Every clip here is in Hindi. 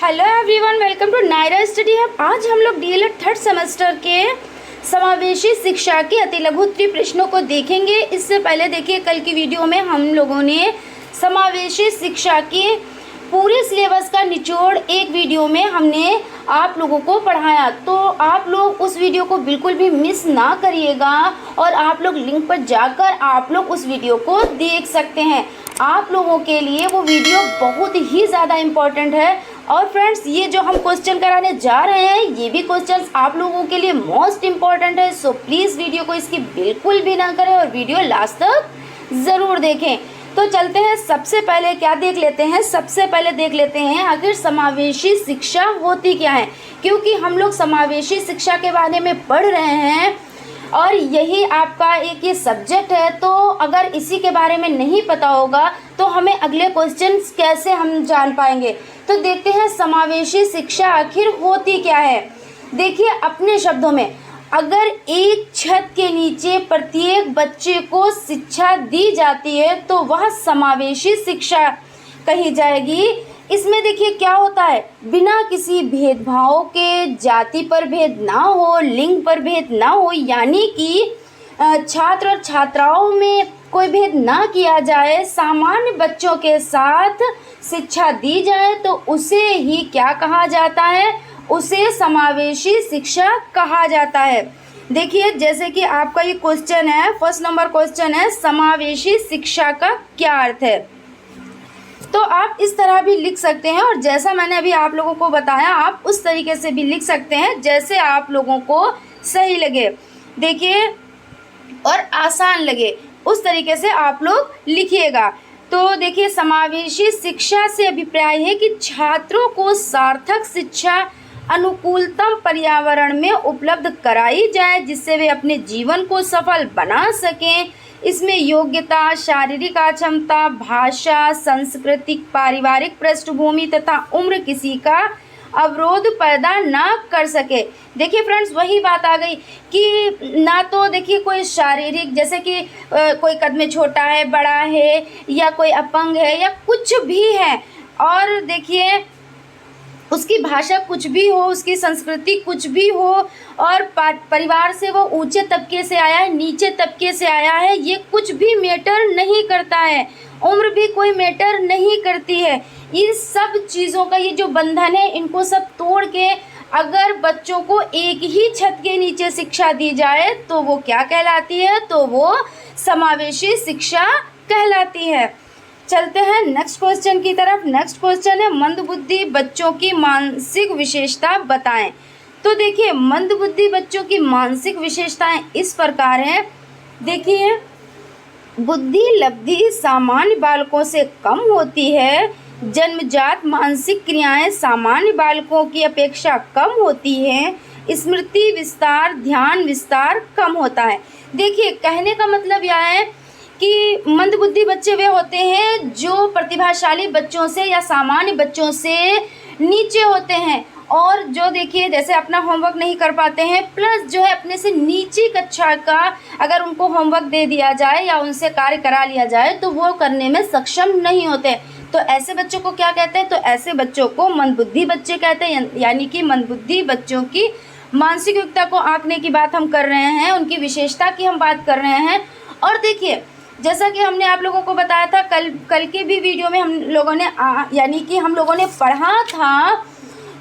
Hello everyone, welcome to Naira study hub. आज हम लोग डीएलएड थर्ड सेमेस्टर के समावेशी शिक्षा के अति लघु प्रश्नों को देखेंगे। इससे पहले देखिए, कल की वीडियो में हम लोगों ने समावेशी शिक्षा के पूरे सिलेबस का निचोड़ एक वीडियो में हमने आप लोगों को पढ़ाया, तो आप लोग उस वीडियो को बिल्कुल भी मिस ना करिएगा और आप लोग लिंक पर जाकर आप लोग उस वीडियो को देख सकते हैं। आप लोगों के लिए वो वीडियो बहुत ही ज़्यादा इम्पोर्टेंट है। और फ्रेंड्स, ये जो हम क्वेश्चन कराने जा रहे हैं, ये भी क्वेश्चंस आप लोगों के लिए मोस्ट इम्पॉर्टेंट है। सो प्लीज़ वीडियो को इसकी बिल्कुल भी ना करें और वीडियो लास्ट तक ज़रूर देखें। तो चलते हैं, सबसे पहले क्या देख लेते हैं, सबसे पहले देख लेते हैं आखिर समावेशी शिक्षा होती क्या है, क्योंकि हम लोग समावेशी शिक्षा के बारे में पढ़ रहे हैं और यही आपका एक ये सब्जेक्ट है। तो अगर इसी के बारे में नहीं पता होगा तो हमें अगले क्वेश्चन कैसे हम जान पाएंगे। तो देखते हैं समावेशी शिक्षा आखिर होती क्या है। देखिए, अपने शब्दों में, अगर एक छत के नीचे प्रत्येक बच्चे को शिक्षा दी जाती है तो वह समावेशी शिक्षा कही जाएगी। इसमें देखिए क्या होता है, बिना किसी भेदभाव के, जाति पर भेद ना हो, लिंग पर भेद ना हो, यानी कि छात्र और छात्राओं में कोई भेद ना किया जाए, सामान्य बच्चों के साथ शिक्षा दी जाए, तो उसे ही क्या कहा जाता है, उसे समावेशी शिक्षा कहा जाता है। देखिए, जैसे कि आपका ये क्वेश्चन है, फर्स्ट नंबर क्वेश्चन है, समावेशी शिक्षा का क्या अर्थ है। तो आप इस तरह भी लिख सकते हैं और जैसा मैंने अभी आप लोगों को बताया, आप उस तरीके से भी लिख सकते हैं जैसे आप लोगों को सही लगे। देखिए, और आसान लगे, उस तरीके से आप लोग लिखिएगा। तो देखिए, समावेशी शिक्षा से अभिप्राय है कि छात्रों को सार्थक शिक्षा अनुकूलतम पर्यावरण में उपलब्ध कराई जाए, जिससे वे अपने जीवन को सफल बना सकें। इसमें योग्यता, शारीरिक अक्षमता, भाषा, सांस्कृतिक, पारिवारिक पृष्ठभूमि तथा उम्र किसी का अवरोध पैदा ना कर सके। देखिए फ्रेंड्स, वही बात आ गई कि ना तो देखिए कोई शारीरिक, जैसे कि कोई कद में छोटा है, बड़ा है, या कोई अपंग है, या कुछ भी है, और देखिए उसकी भाषा कुछ भी हो, उसकी संस्कृति कुछ भी हो, और परिवार से वो ऊंचे तबके से आया है, नीचे तबके से आया है, ये कुछ भी मैटर नहीं करता है, उम्र भी कोई मैटर नहीं करती है। इन सब चीज़ों का ये जो बंधन है, इनको सब तोड़ के अगर बच्चों को एक ही छत के नीचे शिक्षा दी जाए तो वो क्या कहलाती है, तो वो समावेशी शिक्षा कहलाती है। चलते हैं नेक्स्ट क्वेश्चन की तरफ। नेक्स्ट क्वेश्चन है, मंदबुद्धि बच्चों की मानसिक विशेषता बताएं। तो देखिए, मंदबुद्धि बच्चों की मानसिक विशेषताएं इस प्रकार हैं। देखिए, बुद्धि लब्धि सामान्य बालकों से कम होती है, जन्मजात मानसिक क्रियाएं सामान्य बालकों की अपेक्षा कम होती हैं, स्मृति विस्तार, ध्यान विस्तार कम होता है। देखिए, कहने का मतलब यह है कि मंदबुद्धि बच्चे वे होते हैं जो प्रतिभाशाली बच्चों से या सामान्य बच्चों से नीचे होते हैं, और जो देखिए जैसे अपना होमवर्क नहीं कर पाते हैं, प्लस जो है अपने से नीची कक्षा का अगर उनको होमवर्क दे दिया जाए या उनसे कार्य करा लिया जाए तो वो करने में सक्षम नहीं होते। तो ऐसे बच्चों को क्या कहते हैं, तो ऐसे बच्चों को मंदबुद्धि बच्चे कहते हैं। यानी कि मंदबुद्धि बच्चों की मानसिक योग्यता को आंकने की बात हम कर रहे हैं, उनकी विशेषता की हम बात कर रहे हैं। और देखिए, जैसा कि हमने आप लोगों को बताया था कल के भी वीडियो में हम लोगों ने यानी कि हम लोगों ने पढ़ा था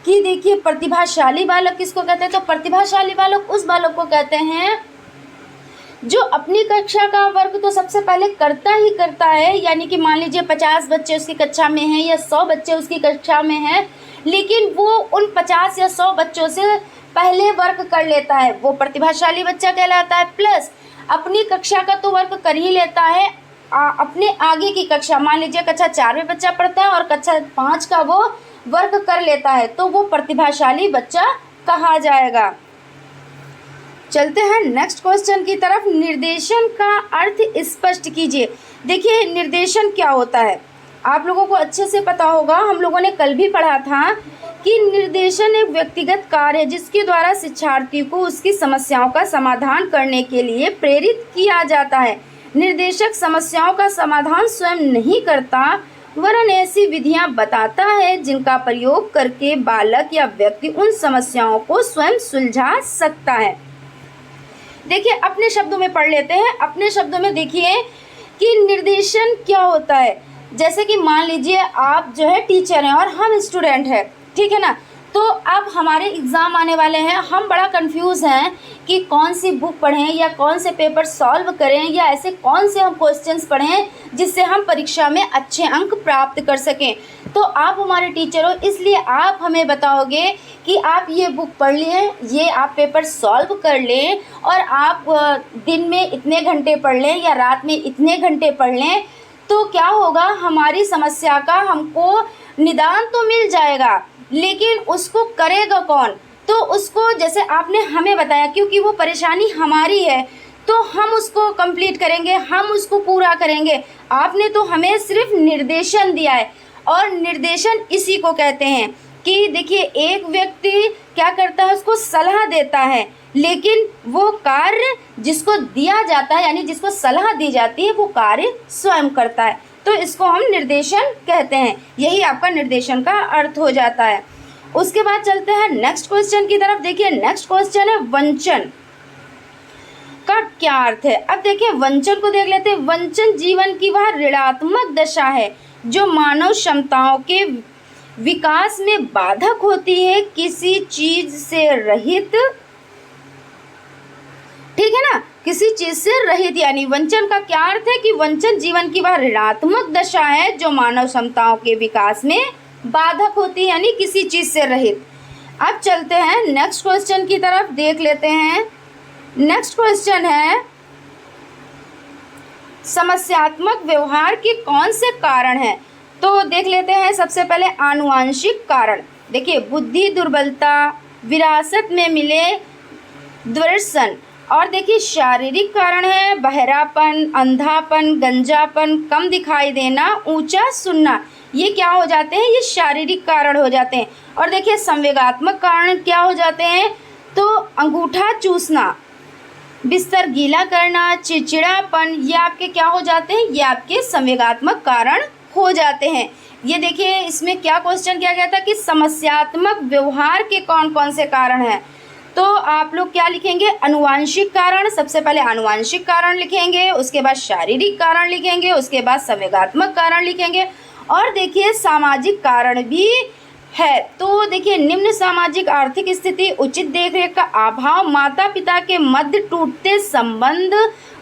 कि देखिए, प्रतिभाशाली बालक किसको कहते हैं, तो प्रतिभाशाली बालक उस बालक को कहते हैं जो अपनी कक्षा का वर्क तो सबसे पहले करता ही करता है। यानी कि मान लीजिए 50 बच्चे उसकी कक्षा में हैं या 100 बच्चे उसकी कक्षा में हैं, लेकिन वो उन 50 या 100 बच्चों से पहले वर्क कर लेता है, वो प्रतिभाशाली बच्चा कहलाता है। प्लस अपनी कक्षा का तो वर्क कर ही लेता है, अपने आगे की कक्षा, मान लीजिए कक्षा 4 में बच्चा पढ़ता है और कक्षा 5 का वो वर्क कर लेता है, तो वो प्रतिभाशाली बच्चा कहा जाएगा। चलते हैं नेक्स्ट क्वेश्चन की तरफ। निर्देशन का अर्थ स्पष्ट कीजिए। देखिए, निर्देशन क्या होता है आप लोगों को अच्छे से पता होगा, हम लोगों ने कल भी पढ़ा था कि निर्देशन एक व्यक्तिगत कार्य है जिसके द्वारा शिक्षार्थी को उसकी समस्याओं का समाधान करने के लिए प्रेरित किया जाता है। निर्देशक समस्याओं का समाधान स्वयं नहीं करता, वरन ऐसी विधियां बताता है जिनका प्रयोग करके बालक या व्यक्ति उन समस्याओं को स्वयं सुलझा सकता है। देखिए अपने शब्दों में पढ़ लेते हैं। अपने शब्दों में देखिए कि निर्देशन क्या होता है। जैसे कि मान लीजिए आप जो है टीचर हैं और हम स्टूडेंट हैं, ठीक है ना। तो अब हमारे एग्ज़ाम आने वाले हैं, हम बड़ा कंफ्यूज हैं कि कौन सी बुक पढ़ें या कौन से पेपर सॉल्व करें या ऐसे कौन से हम क्वेश्चंस पढ़ें जिससे हम परीक्षा में अच्छे अंक प्राप्त कर सकें। तो आप हमारे टीचर हो, इसलिए आप हमें बताओगे कि आप ये बुक पढ़ लें, ये आप पेपर सॉल्व कर लें और आप दिन में इतने घंटे पढ़ लें या रात में इतने घंटे पढ़ लें, तो क्या होगा, हमारी समस्या का हमको निदान तो मिल जाएगा, लेकिन उसको करेगा कौन। तो उसको जैसे आपने हमें बताया, क्योंकि वो परेशानी हमारी है तो हम उसको कंप्लीट करेंगे, हम उसको पूरा करेंगे। आपने तो हमें सिर्फ निर्देशन दिया है, और निर्देशन इसी को कहते हैं कि देखिए एक व्यक्ति क्या करता है, उसको सलाह देता है, लेकिन वो कार्य जिसको दिया जाता है यानी जिसको सलाह दी जाती है वो कार्य स्वयं करता है। तो इसको हम निर्देशन कहते हैं। यही आपका निर्देशन का अर्थ हो जाता है। उसके बाद चलते हैं नेक्स्ट क्वेश्चन की तरफ। देखिए नेक्स्ट क्वेश्चन है वंचन का क्या अर्थ है। अब देखिए वंचन को देख लेते हैं। वंचन जीवन की वह ऋणात्मक दशा है जो मानव क्षमताओं के विकास में बाधक होती है, किसी चीज से रहित, ठीक है ना, किसी चीज से रहित। यानी वंचन का क्या अर्थ है कि वंचन जीवन की वह ऋणात्मक दशा है जो मानव क्षमताओं के विकास में बाधक होती है, यानी किसी चीज से रहित। अब चलते हैं नेक्स्ट क्वेश्चन की तरफ, देख लेते हैं। नेक्स्ट क्वेश्चन है समस्यात्मक व्यवहार के कौन से कारण हैं। तो देख लेते हैं सबसे पहले आनुवांशिक कारण। देखिए बुद्धि दुर्बलता, विरासत में मिले द्वर्सन, और देखिए शारीरिक कारण है बहरापन, अंधापन, गंजापन, कम दिखाई देना, ऊंचा सुनना। ये क्या हो जाते हैं, ये शारीरिक कारण हो जाते हैं। और देखिए संवेगात्मक कारण क्या हो जाते हैं, तो अंगूठा चूसना, बिस्तर गीला करना, चिड़चिड़ापन, ये आपके क्या हो जाते हैं, ये आपके संवेगात्मक कारण हो जाते हैं। ये देखिए इसमें क्या क्वेश्चन किया गया था कि समस्यात्मक व्यवहार के कौन कौन से कारण हैं। तो आप लोग क्या लिखेंगे, अनुवांशिक कारण। सबसे पहले अनुवांशिक कारण लिखेंगे, उसके बाद शारीरिक कारण लिखेंगे, उसके बाद संवेगात्मक कारण लिखेंगे, और देखिए सामाजिक कारण भी है। तो देखिए निम्न सामाजिक आर्थिक स्थिति, उचित देखरेख का अभाव, माता पिता के मध्य टूटते संबंध,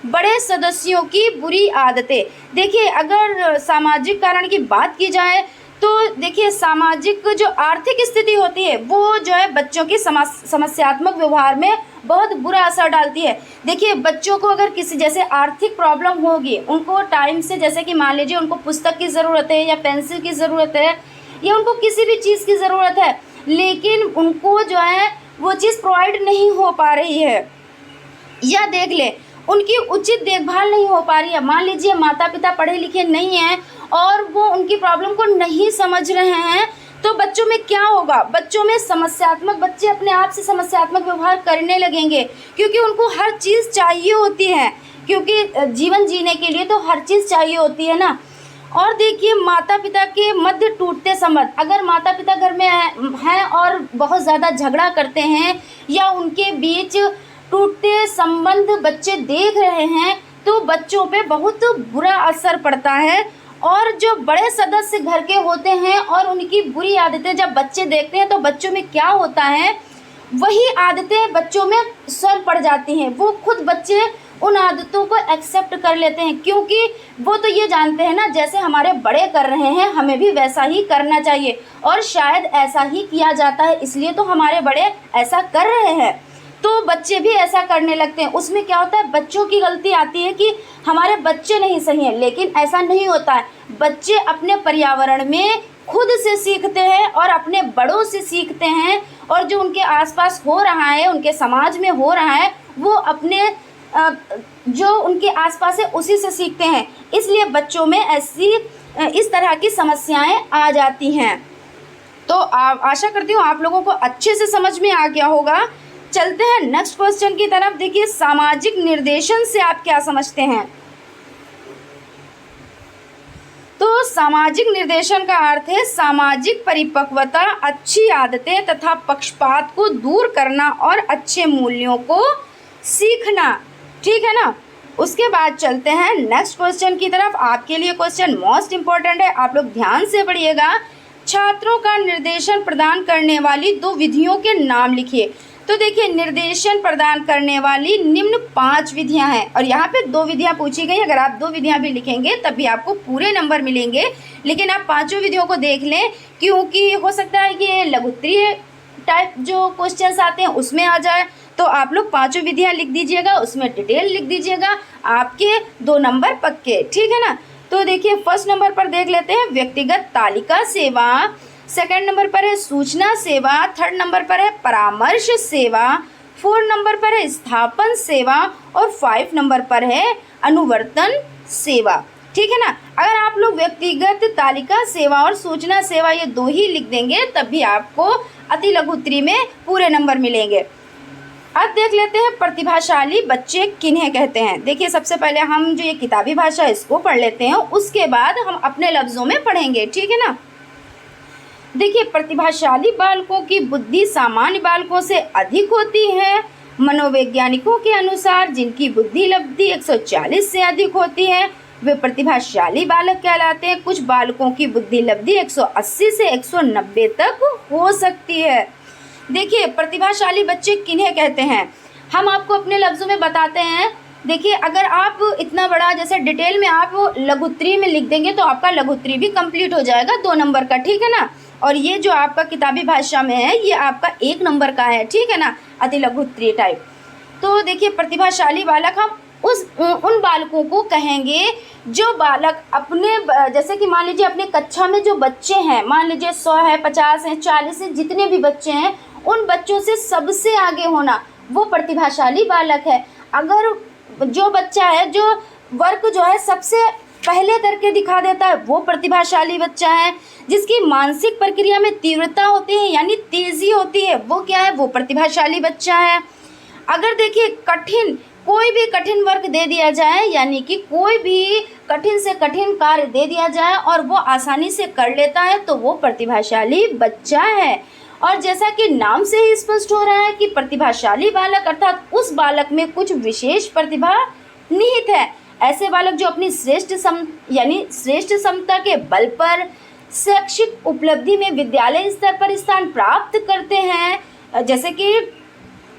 बड़े सदस्यों की बुरी आदतें। देखिए अगर सामाजिक कारण की बात की जाए तो देखिए सामाजिक जो आर्थिक स्थिति होती है वो जो है बच्चों की समस्यात्मक व्यवहार में बहुत बुरा असर डालती है। देखिए बच्चों को अगर किसी जैसे आर्थिक प्रॉब्लम होगी, उनको टाइम से, जैसे कि मान लीजिए उनको पुस्तक की ज़रूरत है या पेंसिल की ज़रूरत है या उनको किसी भी चीज़ की ज़रूरत है, लेकिन उनको जो है वो चीज़ प्रोवाइड नहीं हो पा रही है, या देख ले उनकी उचित देखभाल नहीं हो पा रही है। मान लीजिए माता पिता पढ़े लिखे नहीं हैं और वो उनकी प्रॉब्लम को नहीं समझ रहे हैं, तो बच्चों में क्या होगा, बच्चों में बच्चे अपने आप से समस्यात्मक व्यवहार करने लगेंगे, क्योंकि उनको हर चीज़ चाहिए होती है, क्योंकि जीवन जीने के लिए तो हर चीज़ चाहिए होती है ना। और देखिए माता पिता के मध्य टूटते संबंध, अगर माता पिता घर में हैं और बहुत ज़्यादा झगड़ा करते हैं या उनके बीच टूटते संबंध बच्चे देख रहे हैं, तो बच्चों पे बहुत बुरा असर पड़ता है। और जो बड़े सदस्य घर के होते हैं और उनकी बुरी आदतें जब बच्चे देखते हैं तो बच्चों में क्या होता है, वही आदतें बच्चों में स्वयं पड़ जाती हैं। वो खुद बच्चे उन आदतों को एक्सेप्ट कर लेते हैं, क्योंकि वो तो ये जानते हैं ना जैसे हमारे बड़े कर रहे हैं हमें भी वैसा ही करना चाहिए, और शायद ऐसा ही किया जाता है इसलिए तो हमारे बड़े ऐसा कर रहे हैं, तो बच्चे भी ऐसा करने लगते हैं। उसमें क्या होता है, बच्चों की गलती आती है कि हमारे बच्चे नहीं सही हैं, लेकिन ऐसा नहीं होता है। बच्चे अपने पर्यावरण में खुद से सीखते हैं और अपने बड़ों से सीखते हैं, और जो उनके आसपास हो रहा है, उनके समाज में हो रहा है, वो अपने जो उनके आसपास है उसी से सीखते हैं। इसलिए बच्चों में इस तरह की समस्याएं आ जाती हैं। तो आशा करती हूँ आप लोगों को अच्छे से समझ में आ गया होगा। चलते हैं नेक्स्ट क्वेश्चन की तरफ। देखिए सामाजिक निर्देशन से आप क्या समझते हैं। तो तो सामाजिक निर्देशन का अर्थ है सामाजिक परिपक्वता, अच्छी आदतें तथा पक्षपात को दूर करना और अच्छे मूल्यों को सीखना। ठीक है ना। उसके बाद चलते हैं नेक्स्ट क्वेश्चन की तरफ। आपके लिए क्वेश्चन मोस्ट इम्पॉर्टेंट है, आप लोग ध्यान से पढ़िएगा। छात्रों का निर्देशन प्रदान करने वाली 2 विधियों के नाम लिखिए। तो देखिए, निर्देशन प्रदान करने वाली निम्न 5 विधियां हैं और यहाँ पे 2 विधियां पूछी गई। अगर आप 2 विधियां भी लिखेंगे तब भी आपको पूरे नंबर मिलेंगे, लेकिन आप 5 विधियों को देख लें, क्योंकि हो सकता है कि लघुत्तरीय टाइप जो क्वेश्चंस आते हैं उसमें आ जाए। तो आप लोग 5 विधियां लिख दीजिएगा, उसमें डिटेल लिख दीजिएगा, आपके 2 नंबर पक्के। ठीक है ना। तो देखिए, फर्स्ट नंबर पर देख लेते हैं व्यक्तिगत तालिका सेवा, सेकंड नंबर पर है सूचना सेवा, थर्ड नंबर पर है परामर्श सेवा, 4 नंबर पर है स्थापन सेवा और 5 नंबर पर है अनुवर्तन सेवा। ठीक है ना। अगर आप लोग व्यक्तिगत तालिका सेवा और सूचना सेवा ये 2 ही लिख देंगे तब भी आपको अति लघु उत्तरी में पूरे नंबर मिलेंगे। अब देख लेते हैं प्रतिभाशाली बच्चे किन्हें कहते हैं। देखिए, सबसे पहले हम जो ये किताबी भाषा इसको पढ़ लेते हैं, उसके बाद हम अपने लफ्ज़ों में पढ़ेंगे। ठीक है ना। देखिए, प्रतिभाशाली बालकों की बुद्धि सामान्य बालकों से अधिक होती है। मनोवैज्ञानिकों के अनुसार जिनकी बुद्धि लब्धि 140 से अधिक होती है वे प्रतिभाशाली बालक कहलाते हैं। कुछ बालकों की बुद्धि लब्धि 180 से 190 तक हो सकती है। देखिए, प्रतिभाशाली बच्चे किन्हें कहते हैं, हम आपको अपने लफ्ज़ों में बताते हैं। देखिए, अगर आप इतना बड़ा जैसे डिटेल में आप लघुत्तरी में लिख देंगे तो आपका लघुत्तरी भी कंप्लीट हो जाएगा 2 नंबर का। ठीक है ना। और ये जो आपका किताबी भाषा में है ये आपका 1 नंबर का है। ठीक है ना, अति लघुत्तरी टाइप। तो देखिए, प्रतिभाशाली बालक हम उन बालकों को कहेंगे जो बालक अपने, जैसे कि मान लीजिए अपने कक्षा में जो बच्चे हैं, मान लीजिए 100 है, 50 है, 40 है, जितने भी बच्चे हैं उन बच्चों से सबसे आगे होना वो प्रतिभाशाली बालक है। अगर जो बच्चा है जो वर्क जो है सबसे पहले करके दिखा देता है वो प्रतिभाशाली बच्चा है। जिसकी मानसिक प्रक्रिया में तीव्रता होती है यानी तेज़ी होती है वो क्या है, वो प्रतिभाशाली बच्चा है। अगर देखिए कोई भी कठिन वर्क दे दिया जाए, यानी कि कोई भी कठिन से कठिन कार्य दे दिया जाए और वो आसानी से कर लेता है तो वो प्रतिभाशाली बच्चा है। और जैसा कि नाम से ही स्पष्ट हो रहा है कि प्रतिभाशाली बालक अर्थात उस बालक में कुछ विशेष प्रतिभा निहित है। ऐसे बालक जो अपनी श्रेष्ठ क्षमता के बल पर शैक्षिक उपलब्धि में विद्यालय स्तर पर स्थान प्राप्त करते हैं। जैसे कि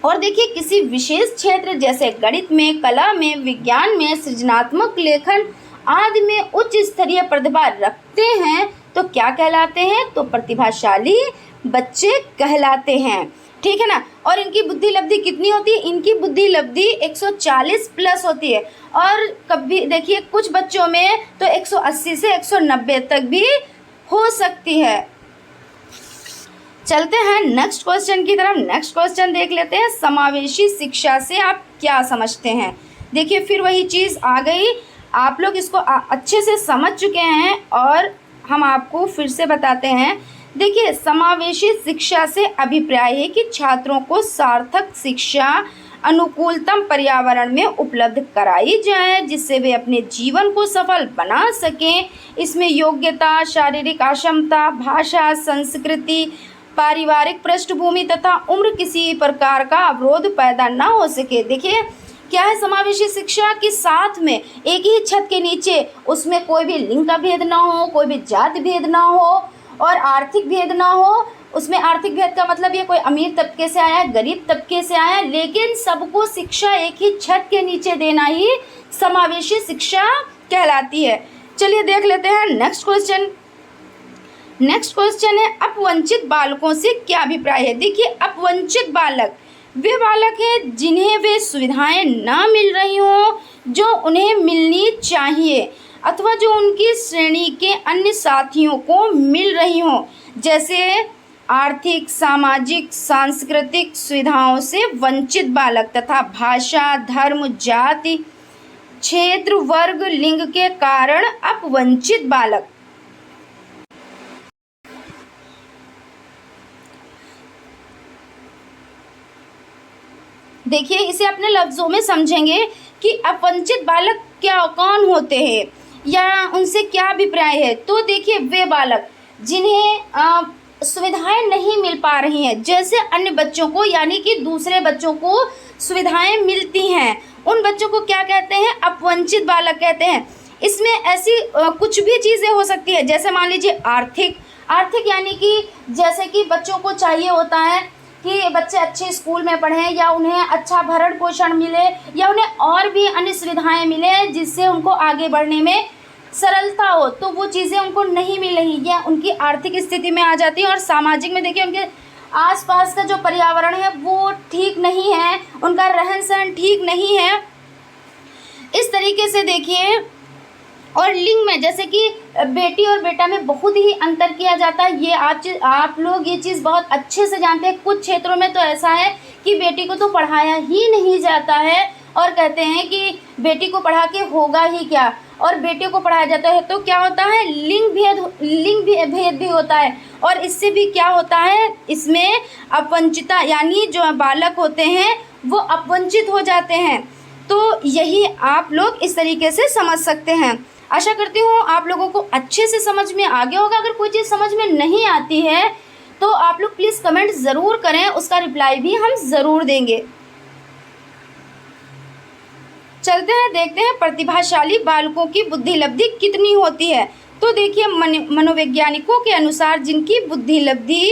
और देखिए, किसी विशेष क्षेत्र जैसे गणित में, कला में, विज्ञान में, सृजनात्मक लेखन आदि में उच्च स्तरीय प्रतिभा रखते हैं तो क्या कहलाते हैं, तो प्रतिभाशाली बच्चे कहलाते हैं। ठीक है ना। और इनकी बुद्धि लब्धि कितनी होती है, इनकी बुद्धि लब्धि 140 प्लस होती है। और कभी देखिए कुछ बच्चों में तो 180 से 190 तक भी हो सकती है। चलते हैं नेक्स्ट क्वेश्चन की तरफ। नेक्स्ट क्वेश्चन देख लेते हैं, समावेशी शिक्षा से आप क्या समझते हैं। देखिए, फिर वही चीज़ आ गई, आप लोग इसको अच्छे से समझ चुके हैं और हम आपको फिर से बताते हैं। देखिए, समावेशी शिक्षा से अभिप्राय है कि छात्रों को सार्थक शिक्षा अनुकूलतम पर्यावरण में उपलब्ध कराई जाए जिससे वे अपने जीवन को सफल बना सकें। इसमें योग्यता, शारीरिक अक्षमता, भाषा, संस्कृति, पारिवारिक पृष्ठभूमि तथा उम्र किसी प्रकार का अवरोध पैदा ना हो सके। देखिए, क्या है समावेशी शिक्षा के साथ में एक ही छत के नीचे उसमें कोई भी लिंग का भेद ना हो, कोई भी जाति भेद ना हो और आर्थिक भेद ना हो। उसमें आर्थिक भेद का मतलब ये कोई अमीर तबके से आया है, गरीब तबके से आया है, लेकिन सबको शिक्षा एक ही छत के नीचे देना ही समावेशी शिक्षा कहलाती है। चलिए देख लेते हैं नेक्स्ट क्वेश्चन। नेक्स्ट क्वेश्चन है, अपवंचित बालकों से क्या अभिप्राय है। देखिए, अपवंचित बालक वे बालक हैं जिन्हें वे सुविधाएं ना मिल रही हों जो उन्हें मिलनी चाहिए अथवा जो उनकी श्रेणी के अन्य साथियों को मिल रही हों, जैसे आर्थिक, सामाजिक, सांस्कृतिक सुविधाओं से वंचित बालक तथा भाषा, धर्म, जाति, क्षेत्र, वर्ग, लिंग के कारण अपवंचित बालक। देखिए, इसे अपने लफ्ज़ों में समझेंगे कि अपवंचित बालक कौन होते हैं। या उनसे क्या अभिप्राय है। तो देखिए वे बालक जिन्हें सुविधाएं नहीं मिल पा रही हैं, जैसे अन्य बच्चों को यानी कि दूसरे बच्चों को सुविधाएं मिलती हैं, उन बच्चों को क्या कहते हैं, अपवंचित बालक कहते हैं। इसमें ऐसी कुछ भी चीज़ें हो सकती है, जैसे मान लीजिए आर्थिक यानी कि जैसे कि बच्चों को चाहिए होता है कि बच्चे अच्छे स्कूल में पढ़ें या उन्हें अच्छा भरण पोषण मिले या उन्हें और भी अन्य सुविधाएं मिले जिससे उनको आगे बढ़ने में सरलता हो, तो वो चीज़ें उनको नहीं मिल रही, या उनकी आर्थिक स्थिति में आ जाती है। और सामाजिक में देखिए उनके आसपास का जो पर्यावरण है वो ठीक नहीं है, उनका रहन सहन ठीक नहीं है, इस तरीके से देखिए। और लिंग में जैसे कि बेटी और बेटा में बहुत ही अंतर किया जाता है, ये आप लोग ये चीज़ बहुत अच्छे से जानते हैं। कुछ क्षेत्रों में तो ऐसा है कि बेटी को तो पढ़ाया ही नहीं जाता है और कहते हैं कि बेटी को पढ़ा के होगा ही क्या, और बेटे को पढ़ाया जाता है तो क्या होता है, लिंग भेद भी होता है। और इससे भी क्या होता है, इसमें अपवंचिता यानी जो बालक होते हैं वो अपवंचित हो जाते हैं। तो यही आप लोग इस तरीके से समझ सकते हैं। आशा करती हूँ आप लोगों को अच्छे से समझ में आ गया होगा। अगर कोई चीज़ समझ में नहीं आती है तो आप लोग प्लीज़ कमेंट ज़रूर करें, उसका रिप्लाई भी हम ज़रूर देंगे। चलते हैं, देखते हैं प्रतिभाशाली बालकों की बुद्धि लब्धि कितनी होती है। तो देखिए मनोवैज्ञानिकों के अनुसार जिनकी बुद्धि लब्धि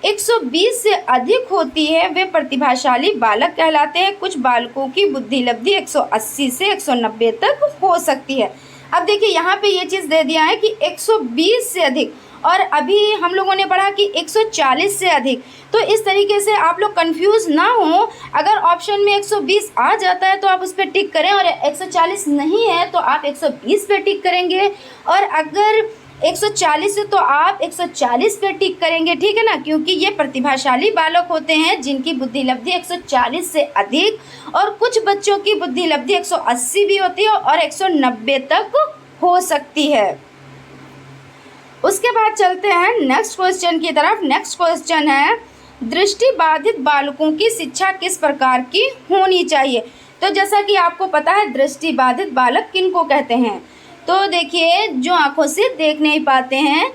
120 से अधिक होती है वे प्रतिभाशाली बालक कहलाते हैं। कुछ बालकों की बुद्धि लब्धि 180 से 190 तक हो सकती है। अब देखिए यहाँ पे ये चीज़ दे दिया है कि 120 से अधिक, और अभी हम लोगों ने पढ़ा कि 140 से अधिक। तो इस तरीके से आप लोग कंफ्यूज ना हो। अगर ऑप्शन में 120 आ जाता है तो आप उस पर टिक करें, और 140 नहीं है तो आप 120 पे टिक करेंगे, और अगर 140 है तो आप 140 पे टिक करेंगे, ठीक है ना। क्योंकि ये प्रतिभाशाली बालक होते हैं जिनकी बुद्धि लब्धि 140 से अधिक, और कुछ बच्चों की बुद्धि लब्धि 180 भी होती है और 190 तक हो सकती है। उसके बाद चलते हैं नेक्स्ट क्वेश्चन की तरफ। नेक्स्ट क्वेश्चन है दृष्टिबाधित बालकों की शिक्षा किस प्रकार की होनी चाहिए। तो जैसा कि आपको पता है दृष्टिबाधित बालक किनको कहते हैं, तो देखिए जो आँखों से देख नहीं पाते हैं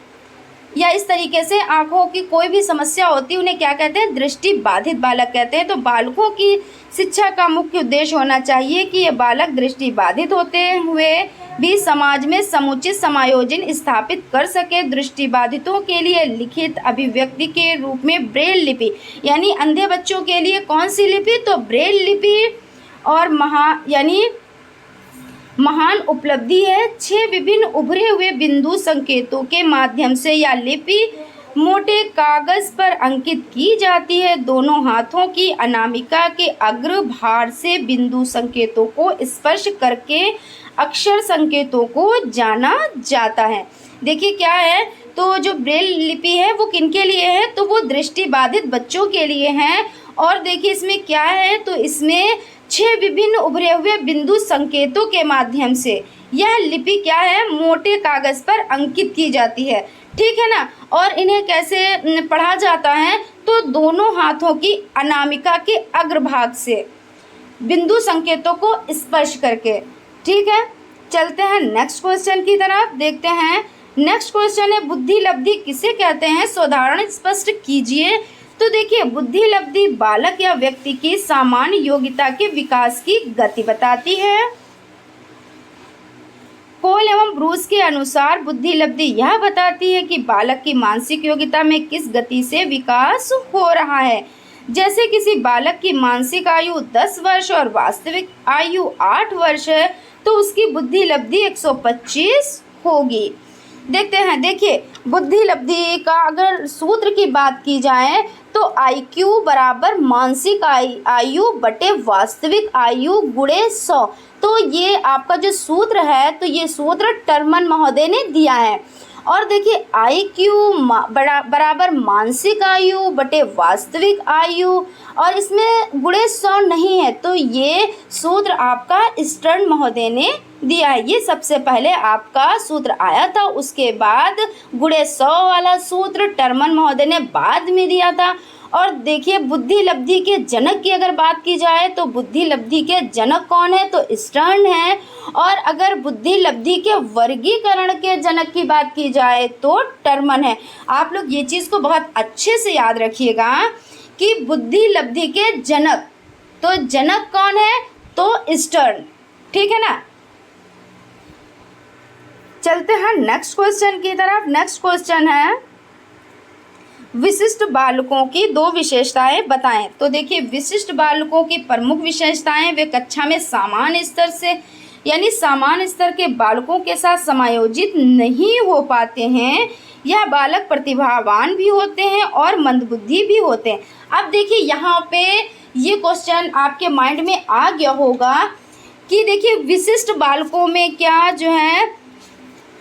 या इस तरीके से आँखों की कोई भी समस्या होती है उन्हें क्या कहते हैं, दृष्टिबाधित बालक कहते हैं। तो बालकों की शिक्षा का मुख्य उद्देश्य होना चाहिए कि ये बालक दृष्टिबाधित होते हुए भी समाज में समुचित समायोजन स्थापित कर सके। दृष्टिबाधितों के लिए लिखित अभिव्यक्ति के रूप में ब्रेल लिपि, यानी अंधे बच्चों के लिए कौन सी लिपि, तो ब्रेल लिपि, और महान उपलब्धि है। 6 विभिन्न उभरे हुए बिंदु संकेतों के माध्यम से यह लिपि मोटे कागज पर अंकित की जाती है। दोनों हाथों की अनामिका के अग्र भार से बिंदु संकेतों को स्पर्श करके अक्षर संकेतों को जाना जाता है। देखिए क्या है, तो जो ब्रेल लिपि है वो किनके लिए है, तो वो दृष्टिबाधित बच्चों के लिए है। और देखिए इसमें क्या है, तो इसमें 6 विभिन्न उभरे हुए बिंदु संकेतों के माध्यम से यह लिपि क्या है, मोटे कागज पर अंकित की जाती है, ठीक है ना। और इन्हें कैसे पढ़ा जाता है, तो दोनों हाथों की अनामिका के अग्रभाग से बिंदु संकेतों को स्पर्श करके, ठीक है। चलते हैं नेक्स्ट क्वेश्चन की तरफ, देखते हैं। नेक्स्ट क्वेश्चन है बुद्धि लब्धि किसे कहते हैं, सोदाहरण स्पष्ट कीजिए। तो देखिए बुद्धि लब्धि बालक या व्यक्ति की सामान्य योग्यता के विकास की गति बताती है। पोल एवं ब्रूस के अनुसार बुद्धि लब्धि यह बताती है कि बालक की मानसिक योग्यता में किस गति से विकास हो रहा है। जैसे किसी बालक की मानसिक आयु 10 वर्ष और वास्तविक आयु 8 वर्ष है तो उसकी बुद्धि लब्धि 125 होगी। देखते हैं, देखिए बुद्धि लब्धि का अगर सूत्र की बात की जाए तो IQ बराबर मानसिक आयु बटे वास्तविक आयु गुणे 100। तो ये आपका जो सूत्र है, तो ये सूत्र टर्मन महोदय ने दिया है। और देखिए IQ बराबर मानसिक आयु बटे वास्तविक आयु, और इसमें गुणे 100 नहीं है, तो ये सूत्र आपका स्टर्न महोदय ने दिया है। ये सबसे पहले आपका सूत्र आया था, उसके बाद गुणे 100 वाला सूत्र टर्मन महोदय ने बाद में दिया था। और देखिए बुद्धि लब्धि के जनक की अगर बात की जाए तो बुद्धि लब्धि के जनक कौन है, तो स्टर्न है। और अगर बुद्धि लब्धि के वर्गीकरण के जनक की बात की जाए तो टर्मन है। आप लोग ये चीज़ को बहुत अच्छे से याद रखिएगा कि बुद्धि लब्धि के जनक, तो जनक कौन है, तो स्टर्न। ठीक है ना। चलते हैं नेक्स्ट क्वेश्चन की तरफ। नेक्स्ट क्वेश्चन है विशिष्ट बालकों की 2 विशेषताएं बताएं। तो देखिए विशिष्ट बालकों की प्रमुख विशेषताएं, वे कक्षा में सामान्य स्तर से यानी सामान्य स्तर के बालकों के साथ समायोजित नहीं हो पाते हैं। यह बालक प्रतिभावान भी होते हैं और मंदबुद्धि भी होते हैं। अब देखिए यहाँ पे ये क्वेश्चन आपके माइंड में आ गया होगा कि देखिए विशिष्ट बालकों में क्या जो है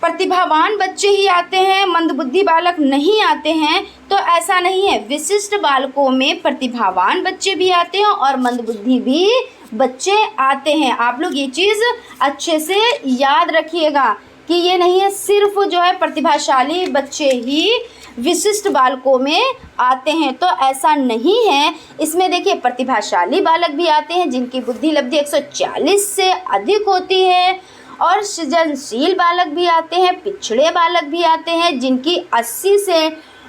प्रतिभावान बच्चे ही आते हैं, मंदबुद्धि बालक नहीं आते हैं। तो ऐसा नहीं है, विशिष्ट बालकों में प्रतिभावान बच्चे भी आते हैं और मंदबुद्धि भी बच्चे आते हैं। आप लोग ये चीज़ अच्छे से याद रखिएगा कि ये नहीं है सिर्फ जो है प्रतिभाशाली बच्चे ही विशिष्ट बालकों में आते हैं, तो ऐसा नहीं है। इसमें देखिए प्रतिभाशाली बालक भी आते हैं जिनकी बुद्धि लब्धि 140 से अधिक होती है, और सृजनशील बालक भी आते हैं, पिछड़े बालक भी आते हैं जिनकी 80 से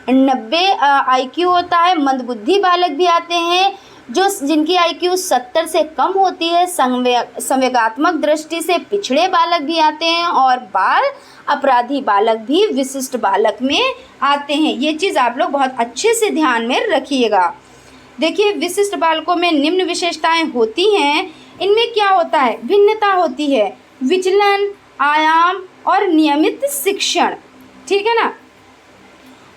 90 IQ होता है, मंदबुद्धि बालक भी आते हैं जो जिनकी IQ 70 से कम होती है, संवेगात्मक दृष्टि से पिछड़े बालक भी आते हैं, और बाल अपराधी बालक भी विशिष्ट बालक में आते हैं। ये चीज़ आप लोग बहुत अच्छे से ध्यान में रखिएगा। देखिए विशिष्ट बालकों में निम्न विशेषताएं होती हैं। इनमें क्या होता है, भिन्नता होती है, विचलन, आयाम और नियमित शिक्षण। ठीक है ना।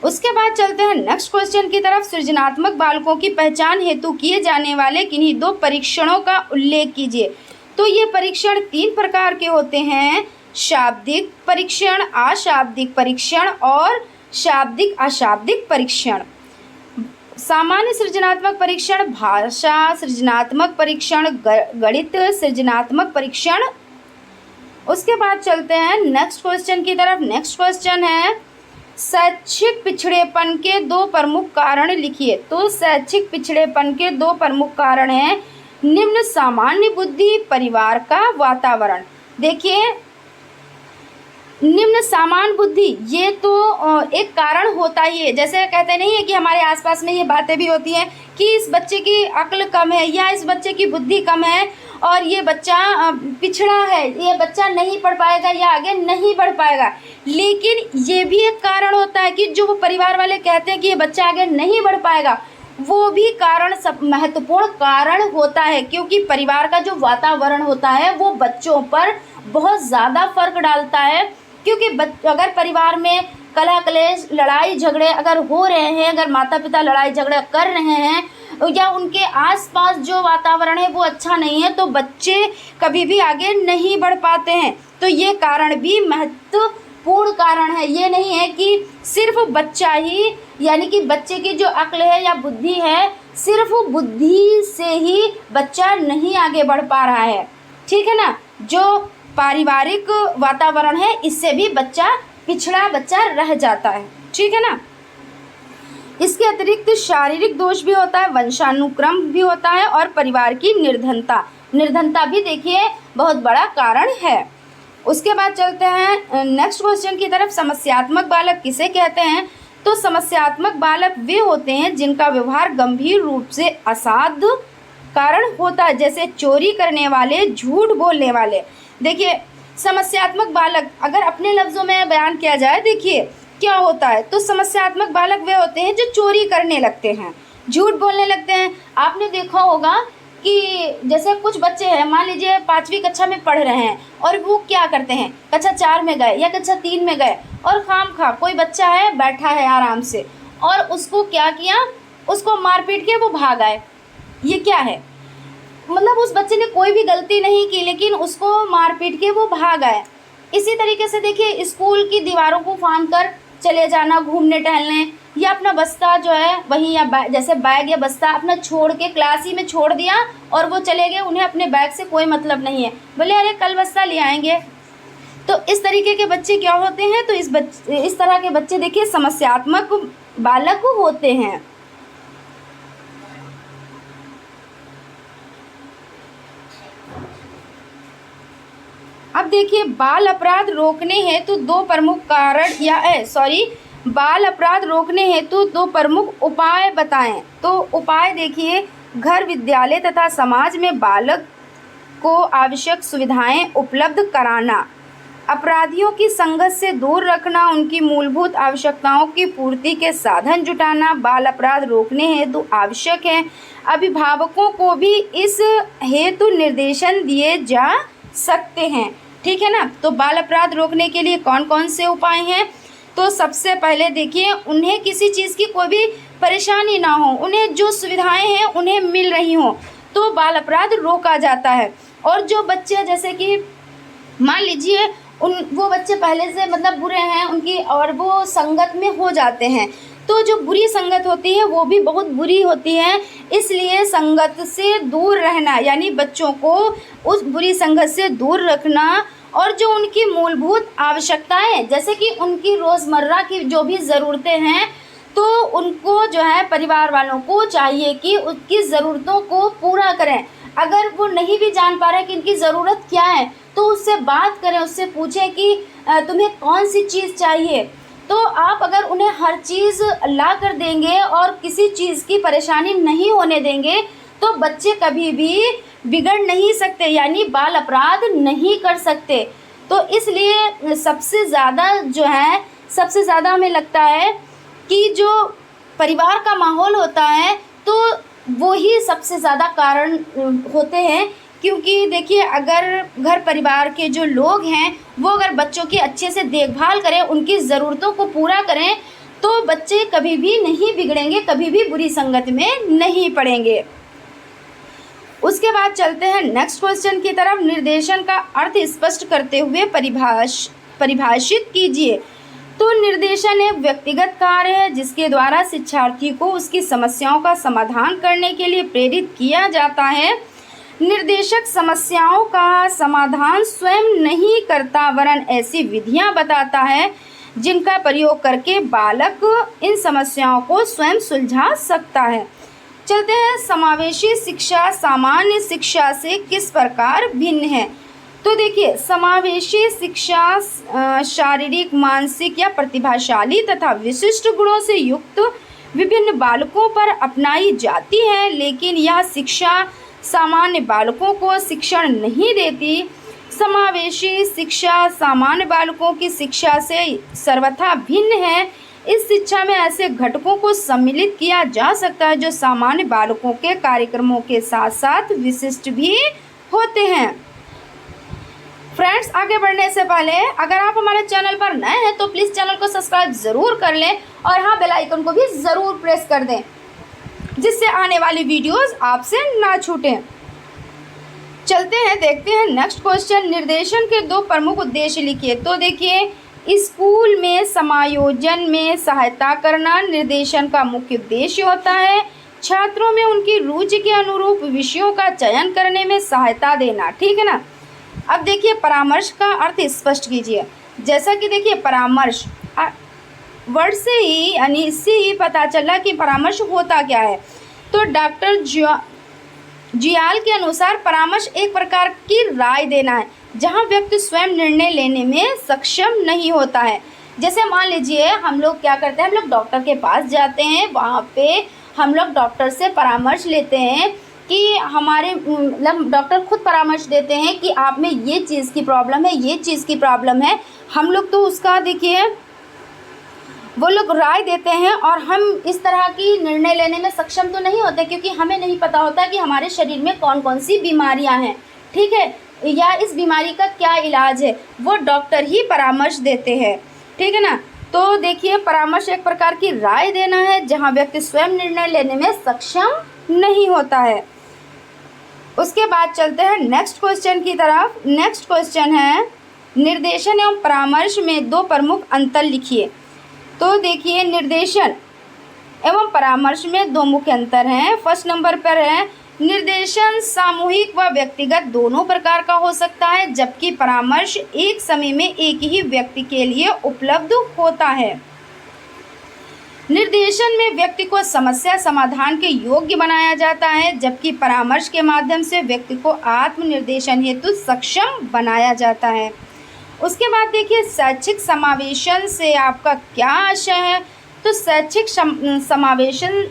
उसके बाद चलते हैं नेक्स्ट क्वेश्चन की तरफ। सृजनात्मक बालकों की पहचान हेतु किए जाने वाले किन्हीं 2 परीक्षणों का उल्लेख कीजिए। तो ये परीक्षण 3 प्रकार के होते हैं, शाब्दिक परीक्षण, अशाब्दिक परीक्षण और शाब्दिक अशाब्दिक परीक्षण। सामान्य सृजनात्मक परीक्षण, भाषा सृजनात्मक परीक्षण, गणित सृजनात्मक परीक्षण। उसके बाद चलते हैं नेक्स्ट क्वेश्चन की तरफ। नेक्स्ट क्वेश्चन है शैक्षिक पिछड़ेपन के 2 प्रमुख कारण लिखिए। तो शैक्षिक पिछड़ेपन के 2 प्रमुख कारण हैं, निम्न सामान्य बुद्धि, परिवार का वातावरण। देखिए निम्न सामान्य बुद्धि ये तो एक कारण होता ही है। जैसे कहते नहीं है कि हमारे आसपास में ये बातें भी होती हैं कि इस बच्चे की अक्ल कम है या इस बच्चे की बुद्धि कम है और ये बच्चा पिछड़ा है, ये बच्चा नहीं पढ़ पाएगा या आगे नहीं बढ़ पाएगा। लेकिन ये भी एक कारण होता है कि जो वो परिवार वाले कहते हैं कि ये बच्चा आगे नहीं बढ़ पाएगा, वो भी कारण सब महत्वपूर्ण कारण होता है, क्योंकि परिवार का जो वातावरण होता है वो बच्चों पर बहुत ज़्यादा फर्क डालता है। क्योंकि अगर परिवार में कलह कलेश, लड़ाई झगड़े अगर हो रहे हैं, अगर माता पिता लड़ाई झगड़े कर रहे हैं या उनके आसपास जो वातावरण है वो अच्छा नहीं है, तो बच्चे कभी भी आगे नहीं बढ़ पाते हैं। तो ये कारण भी महत्वपूर्ण कारण है। ये नहीं है कि सिर्फ बच्चा ही, यानी कि बच्चे की जो अक्ल है या बुद्धि है, सिर्फ बुद्धि से ही बच्चा नहीं आगे बढ़ पा रहा है। ठीक है ना। जो पारिवारिक वातावरण है इससे भी बच्चा पिछड़ा बच्चा रह जाता है। ठीक है ना। इसके अतिरिक्त शारीरिक दोष भी होता है, वंशानुक्रम भी होता है और परिवार की निर्धनता भी देखिए बहुत बड़ा कारण है। उसके बाद चलते हैं नेक्स्ट क्वेश्चन की तरफ। समस्यात्मक बालक किसे कहते हैं? तो समस्यात्मक बालक वे होते हैं जिनका व्यवहार गंभीर रूप से असाध्य कारण होता है, जैसे चोरी करने वाले, झूठ बोलने वाले। देखिए समस्यात्मक बालक अगर अपने लफ्ज़ों में बयान किया जाए, देखिए क्या होता है, तो समस्यात्मक बालक वे होते हैं जो चोरी करने लगते हैं, झूठ बोलने लगते हैं। आपने देखा होगा कि जैसे कुछ बच्चे हैं, मान लीजिए 5वीं कक्षा में पढ़ रहे हैं और वो क्या करते हैं, कक्षा 4 में गए या कक्षा 3 में गए और खामखा कोई बच्चा है बैठा है आराम से और उसको क्या किया, उसको मार पीट के वो भाग आए। ये क्या है, मतलब उस बच्चे ने कोई भी गलती नहीं की लेकिन उसको मार पीट के वो भाग आए। इसी तरीके से देखिए स्कूल की दीवारों को फांद कर चले जाना, घूमने टहलने, या अपना बस्ता जो है वहीं या जैसे बैग या बस्ता अपना छोड़ के क्लास ही में छोड़ दिया और वो चले गए, उन्हें अपने बैग से कोई मतलब नहीं है, बोले अरे कल बस्ता ले आएंगे। तो इस तरीके के बच्चे क्या होते हैं, तो इस तरह के बच्चे देखिए समस्यात्मक बालक होते हैं। अब देखिए बाल अपराध रोकने हेतु दो प्रमुख कारण बाल अपराध रोकने हेतु दो प्रमुख उपाय बताएं। तो उपाय देखिए, घर, विद्यालय तथा समाज में बालक को आवश्यक सुविधाएं उपलब्ध कराना, अपराधियों की संगत से दूर रखना, उनकी मूलभूत आवश्यकताओं की पूर्ति के साधन जुटाना बाल अपराध रोकने हेतु आवश्यक है। अभिभावकों को भी इस हेतु निर्देशन दिए जा सकते हैं। ठीक है ना। तो बाल अपराध रोकने के लिए कौन कौन से उपाय हैं? तो सबसे पहले देखिए, उन्हें किसी चीज़ की कोई भी परेशानी ना हो, उन्हें जो सुविधाएं हैं उन्हें मिल रही हों, तो बाल अपराध रोका जाता है। और जो बच्चे, जैसे कि मान लीजिए वो बच्चे पहले से मतलब बुरे हैं उनकी, और वो संगत में हो जाते हैं, तो जो बुरी संगत होती है वो भी बहुत बुरी होती है, इसलिए संगत से दूर रहना, यानी बच्चों को उस बुरी संगत से दूर रखना। और जो उनकी मूलभूत आवश्यकताएं, जैसे कि उनकी रोज़मर्रा की जो भी ज़रूरतें हैं, तो उनको जो है परिवार वालों को चाहिए कि उसकी ज़रूरतों को पूरा करें। अगर वो नहीं भी जान पा रहे कि इनकी ज़रूरत क्या है, तो उससे बात करें, उससे पूछें कि तुम्हें कौन सी चीज़ चाहिए। तो आप अगर उन्हें हर चीज़ ला कर देंगे और किसी चीज़ की परेशानी नहीं होने देंगे, तो बच्चे कभी भी बिगड़ नहीं सकते, यानी बाल अपराध नहीं कर सकते। तो इसलिए सबसे ज़्यादा हमें लगता है कि जो परिवार का माहौल होता है, तो वो ही सबसे ज़्यादा कारण होते हैं। क्योंकि देखिए, अगर घर परिवार के जो लोग हैं वो अगर बच्चों की अच्छे से देखभाल करें, उनकी ज़रूरतों को पूरा करें, तो बच्चे कभी भी नहीं बिगड़ेंगे, कभी भी बुरी संगत में नहीं पड़ेंगे। उसके बाद चलते हैं नेक्स्ट क्वेश्चन की तरफ। निर्देशन का अर्थ स्पष्ट करते हुए परिभाषित कीजिए। तो निर्देशन एक व्यक्तिगत कार्य है जिसके द्वारा शिक्षार्थी को उसकी समस्याओं का समाधान करने के लिए प्रेरित किया जाता है। निर्देशक समस्याओं का समाधान स्वयं नहीं करता, वरन ऐसी विधियां बताता है जिनका प्रयोग करके बालक इन समस्याओं को स्वयं सुलझा सकता है। चलते हैं, समावेशी शिक्षा सामान्य शिक्षा से किस प्रकार भिन्न है। तो देखिए, समावेशी शिक्षा शारीरिक, मानसिक या प्रतिभाशाली तथा विशिष्ट गुणों से युक्त विभिन्न बालकों पर अपनाई जाती है, लेकिन यह शिक्षा सामान्य बालकों को शिक्षण नहीं देती। समावेशी शिक्षा सामान्य बालकों की शिक्षा से सर्वथा भिन्न है। इस शिक्षा में ऐसे घटकों को सम्मिलित किया जा सकता है जो सामान्य बालकों के कार्यक्रमों के साथ साथ विशिष्ट भी होते हैं। फ्रेंड्स, आगे बढ़ने से पहले अगर आप हमारे चैनल पर नए हैं तो प्लीज़ चैनल को सब्सक्राइब ज़रूर कर लें और हाँ, बेल आइकन को भी ज़रूर प्रेस कर दें, जिससे आने वाली वीडियोस आपसे ना छूटें। चलते हैं, देखते हैं नेक्स्ट क्वेश्चन। निर्देशन के दो प्रमुख उद्देश्य लिखिए। तो देखिए, स्कूल में समायोजन में सहायता करना निर्देशन का मुख्य उद्देश्य होता है। छात्रों में उनकी रुचि के अनुरूप विषयों का चयन करने में सहायता देना। ठीक है ना। अब देखिए, परामर्श का अर्थ स्पष्ट कीजिए। जैसा कि देखिए, परामर्श वर्ड से ही, यानी इससे ही पता चला कि परामर्श होता क्या है। तो डॉक्टर जियाल के अनुसार परामर्श एक प्रकार की राय देना है जहां व्यक्ति स्वयं निर्णय लेने में सक्षम नहीं होता है। जैसे मान लीजिए, हम लोग क्या करते हैं, हम लोग डॉक्टर के पास जाते हैं, वहाँ पे हम लोग डॉक्टर से परामर्श लेते हैं कि हमारे मतलब डॉक्टर खुद परामर्श देते हैं कि आप में ये चीज़ की प्रॉब्लम है, ये चीज़ की प्रॉब्लम है। हम लोग तो उसका देखिए, वो लोग राय देते हैं और हम इस तरह की निर्णय लेने में सक्षम तो नहीं होते, क्योंकि हमें नहीं पता होता कि हमारे शरीर में कौन कौन सी बीमारियां हैं, ठीक है, या इस बीमारी का क्या इलाज है, वो डॉक्टर ही परामर्श देते हैं। ठीक है ना। तो देखिए, परामर्श एक प्रकार की राय देना है जहां व्यक्ति स्वयं निर्णय लेने में सक्षम नहीं होता है। उसके बाद चलते हैं नेक्स्ट क्वेश्चन की तरफ। नेक्स्ट क्वेश्चन है, निर्देशन एवं परामर्श में दो प्रमुख अंतर लिखिए। तो देखिए, निर्देशन एवं परामर्श में दो मुख्य अंतर हैं। फर्स्ट नंबर पर है, निर्देशन सामूहिक व व्यक्तिगत दोनों प्रकार का हो सकता है, जबकि परामर्श एक समय में एक ही व्यक्ति के लिए उपलब्ध होता है। निर्देशन में व्यक्ति को समस्या समाधान के योग्य बनाया जाता है, जबकि परामर्श के माध्यम से व्यक्ति को आत्मनिर्देशन हेतु सक्षम बनाया जाता है। उसके बाद देखिए शैक्षिक समावेशन से आपका क्या आशय है। तो शैक्षिक समावेशन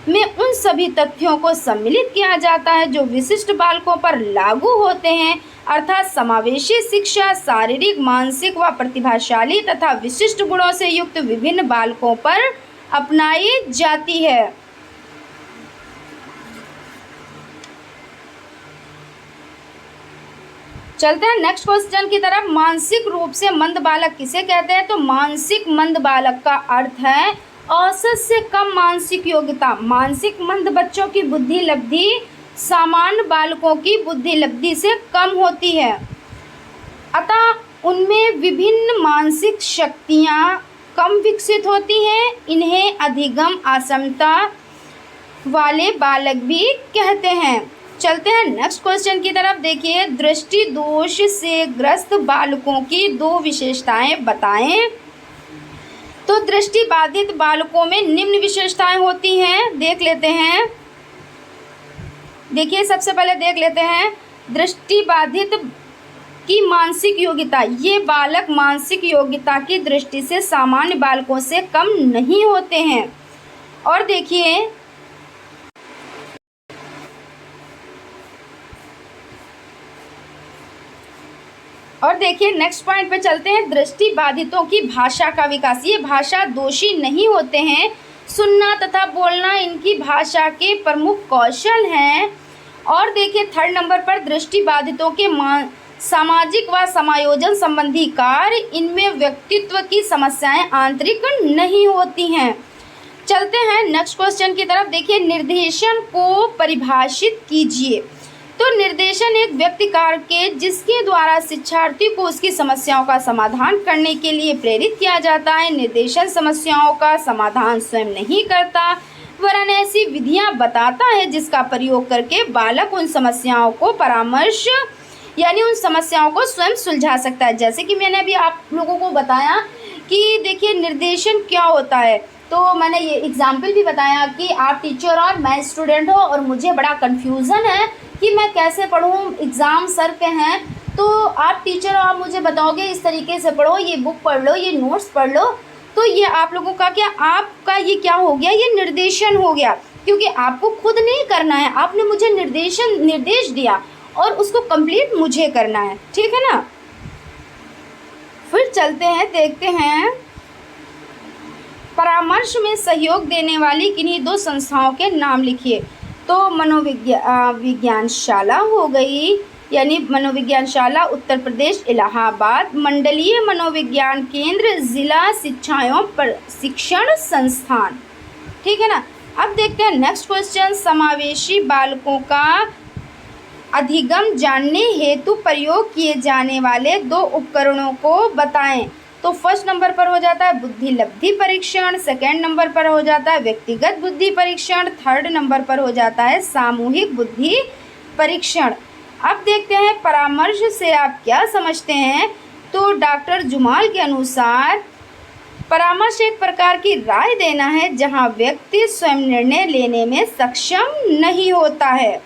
में उन सभी तथ्यों को सम्मिलित किया जाता है जो विशिष्ट बालकों पर लागू होते हैं, अर्थात समावेशी शिक्षा शारीरिक, मानसिक व प्रतिभाशाली तथा विशिष्ट गुणों से युक्त विभिन्न बालकों पर अपनाई जाती है। चलते हैं नेक्स्ट क्वेश्चन की तरफ। मानसिक रूप से मंद बालक किसे कहते हैं। तो मानसिक मंद बालक का अर्थ है औसत से कम मानसिक योग्यता। मानसिक मंद बच्चों की बुद्धि लब्धि सामान्य बालकों की बुद्धि लब्धि से कम होती है, अतः उनमें विभिन्न मानसिक शक्तियाँ कम विकसित होती हैं। इन्हें अधिगम असमता वाले बालक भी कहते हैं। चलते हैं नेक्स्ट क्वेश्चन की तरफ। देखिए दृष्टि दोष से ग्रस्त बालकों की दो विशेषताएं बताएं। तो दृष्टि बाधित बालकों में निम्न विशेषताएं होती हैं, देख लेते हैं। देखिए सबसे पहले देख लेते हैं दृष्टि बाधित की मानसिक योग्यता। ये बालक मानसिक योग्यता की दृष्टि से सामान्य बालकों से कम नहीं होते हैं। और देखिए नेक्स्ट पॉइंट पे चलते हैं। दृष्टि बाधितों की भाषा का विकास। ये भाषा दोषी नहीं होते हैं, सुनना तथा बोलना इनकी भाषा के प्रमुख कौशल हैं। और देखिए थर्ड नंबर पर दृष्टि बाधितों के सामाजिक व समायोजन संबंधी कार्य, इनमें व्यक्तित्व की समस्याएं आंतरिक नहीं होती हैं। चलते हैं नेक्स्ट क्वेश्चन की तरफ। देखिए निर्देशन को परिभाषित कीजिए। तो निर्देशन एक व्यक्ति कार्य जिसके द्वारा शिक्षार्थी को उसकी समस्याओं का समाधान करने के लिए प्रेरित किया जाता है। निर्देशन समस्याओं का समाधान स्वयं नहीं करता, वरन ऐसी विधियां बताता है जिसका प्रयोग करके बालक उन समस्याओं को परामर्श यानी उन समस्याओं को स्वयं सुलझा सकता है। जैसे कि मैंने अभी आप लोगों को बताया कि देखिए निर्देशन क्या होता है। तो मैंने ये एग्जाम्पल भी बताया कि आप टीचर और मैं स्टूडेंट हो और मुझे बड़ा कन्फ्यूज़न है कि मैं कैसे पढ़ूँ, एग्ज़ाम सर पे हैं। तो आप टीचर हो, आप मुझे बताओगे इस तरीके से पढ़ो, ये बुक पढ़ लो, ये नोट्स पढ़ लो। तो ये आप लोगों का क्या, आपका ये क्या हो गया, ये निर्देशन हो गया, क्योंकि आपको खुद नहीं करना है, आपने मुझे निर्देश दिया और उसको कंप्लीट मुझे करना है, ठीक है ना। फिर चलते हैं, देखते हैं परामर्श में सहयोग देने वाली किन्हीं दो संस्थाओं के नाम लिखिए। तो विज्ञानशाला हो गई, यानी मनोविज्ञानशाला उत्तर प्रदेश इलाहाबाद, मंडलीय मनोविज्ञान केंद्र जिला शिक्षा एवं प्रशिक्षण संस्थान, ठीक है ना। अब देखते हैं नेक्स्ट क्वेश्चन। समावेशी बालकों का अधिगम जानने हेतु प्रयोग किए जाने वाले दो उपकरणों को बताएं। तो फर्स्ट नंबर पर हो जाता है बुद्धि लब्धि परीक्षण, सेकंड नंबर पर हो जाता है व्यक्तिगत बुद्धि परीक्षण, थर्ड नंबर पर हो जाता है सामूहिक बुद्धि परीक्षण। अब देखते हैं परामर्श से आप क्या समझते हैं। तो डॉक्टर जुमाल के अनुसार परामर्श एक प्रकार की राय देना है जहां व्यक्ति स्वयं निर्णय लेने में सक्षम नहीं होता है।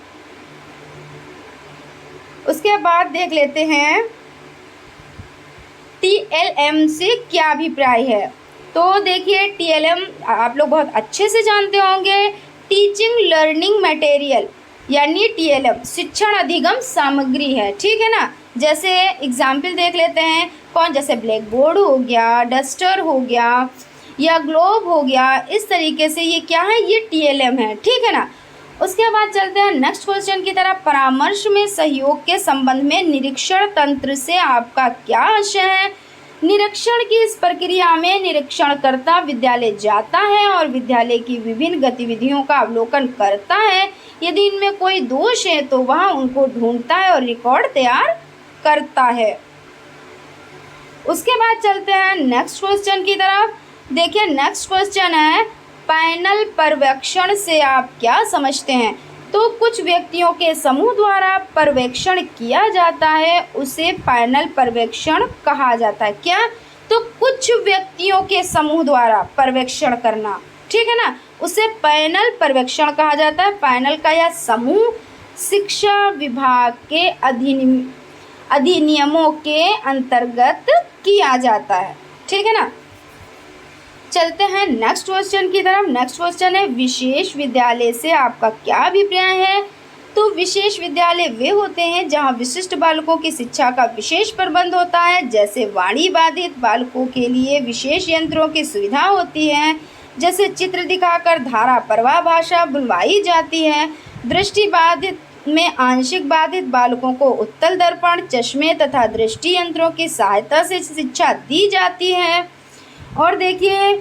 उसके बाद देख लेते हैं TLM से क्या अभिप्राय है। तो देखिए TLM आप लोग बहुत अच्छे से जानते होंगे, टीचिंग लर्निंग मटेरियल, यानी TLM शिक्षण अधिगम सामग्री है, ठीक है ना। जैसे एग्जाम्पल देख लेते हैं कौन, जैसे ब्लैक बोर्ड हो गया, डस्टर हो गया या ग्लोब हो गया, इस तरीके से ये क्या है, ये TLM है, ठीक है ना। उसके बाद चलते हैं नेक्स्ट क्वेश्चन की तरफ। परामर्श में सहयोग के संबंध में निरीक्षण तंत्र से आपका क्या आशय है। निरीक्षण की इस प्रक्रिया में निरीक्षणकर्ता विद्यालय जाता है और विद्यालय की विभिन्न गतिविधियों का अवलोकन करता है। यदि इनमें कोई दोष है तो वह उनको ढूंढता है और रिकॉर्ड तैयार करता है। उसके बाद चलते हैं नेक्स्ट क्वेश्चन की तरफ। देखिए नेक्स्ट क्वेश्चन है पैनल पर्यवेक्षण से आप क्या समझते हैं। तो कुछ व्यक्तियों के समूह द्वारा पर्यवेक्षण किया जाता है, उसे पैनल पर्यवेक्षण कहा जाता है। क्या, तो कुछ व्यक्तियों के समूह द्वारा पर्यवेक्षण करना, ठीक है ना, उसे पैनल पर्यवेक्षण कहा जाता है। पैनल का यह समूह शिक्षा विभाग के अधिनियमों के अंतर्गत किया जाता है, ठीक है ना। चलते हैं नेक्स्ट क्वेश्चन की तरफ। नेक्स्ट क्वेश्चन है विशेष विद्यालय से आपका क्या अभिप्राय है। तो विशेष विद्यालय वे होते हैं जहां विशिष्ट बालकों की शिक्षा का विशेष प्रबंध होता है, जैसे वाणी बाधित बालकों के लिए विशेष यंत्रों की सुविधा होती है, जैसे चित्र दिखाकर धारा प्रवाह भाषा बुलवाई जाती है। दृष्टि बाधित में आंशिक बाधित बालकों को उत्तल दर्पण, चश्मे तथा दृष्टि यंत्रों की सहायता से शिक्षा दी जाती है। और देखिए,